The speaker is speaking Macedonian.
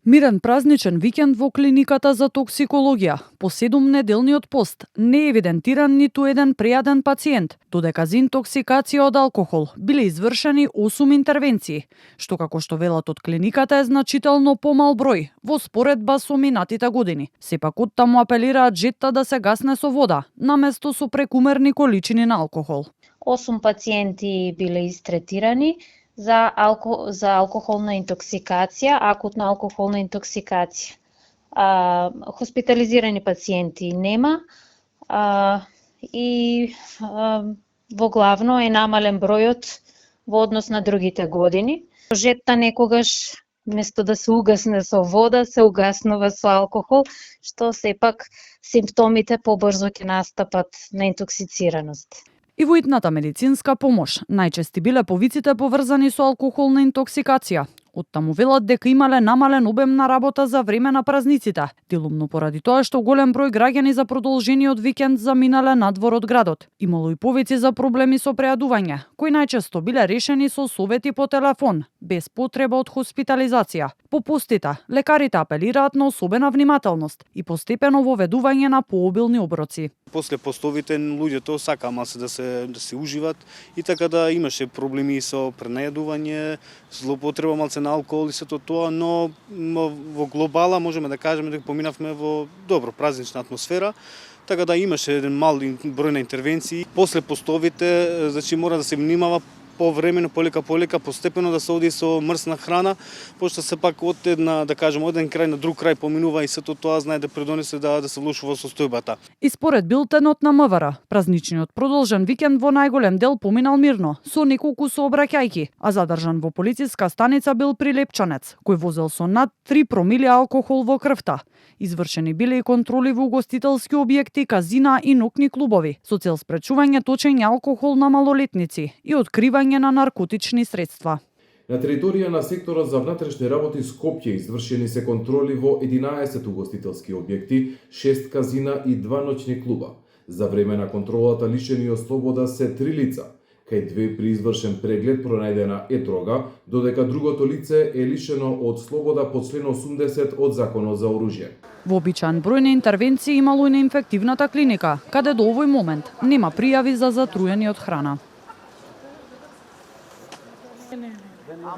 Мирен празничен викенд во клиниката за токсикологија. По 7-неделниот пост не е евидентиран ниту еден прејаден пациент, додека за интоксикација од алкохол биле извршени 8 интервенции, што како што велат од клиниката е значително помал број во споредба со минатите години. Сепак оттаму апелираат жетта да се гасне со вода, наместо со прекумерни количини на алкохол. 8 пациенти биле истретирани за алкохолна интоксикација, акутна алкохолна интоксикација. Хоспитализирани пациенти нема и во главно е намален бројот во однос на другите години. Жетта некогаш место да се угасне со вода, се угаснува со алкохол, што сепак симптомите побрзо ќе настапат на интоксицираност. И во итната медицинска помош најчести биле повиците поврзани со алкохолна интоксикација. Оттаму велат дека имале намален обем на работа за време на празниците, делумно поради тоа што голем број граѓани за продолжениот викенд заминале надвор од градот. Имало и повици за проблеми со преадување, кои најчесто биле решени со совети по телефон, без потреба од хоспитализација. По постите, лекарите апелираат на особена внимателност и постепено воведување на пообилни оброци. После постовите луѓето сака малце да се уживат и така да имаше проблеми со пренајадување, злоупотреба малце на алкохол и сето тоа, но во глобала можеме да кажеме дека поминавме во добро празнична атмосфера, така да имаше еден мал број на интервенции. После постовите, значи мора да се внимава повремено, полека, постепено да се оди со мрсна храна, пошто се пак од една, да кажем, од еден крај на друг крај поминува и сето тоа знае да придонесе да се влошува состојбата. И според билтенот на МВР, празничниот продолжен викенд во најголем дел поминал мирно, со неколку сообраќајки, а задржан во полициска станица бил прилепчанец, кој возел со над 3 промили алкохол во крвта. Извршени биле и контроли во угостителски објекти, казина и ноќни клубови, со цел спречување точење алкохол на малолетници и откривање на наркотични средства. На територија на секторот за внатрешни работи Скопје извршени се контроли во 11 угостителски објекти, 6 казина и 2 ноќни клуба. За време на контролата лишени од слобода се 3 лица. Кај 2 при извршен преглед пронајдена е дрога, додека другото лице е лишено од слобода по член 80 од Законот за оружје. Вообичаен број на интервенции имало и на инфективната клиника, каде до овој момент нема пријави за затруени од храна.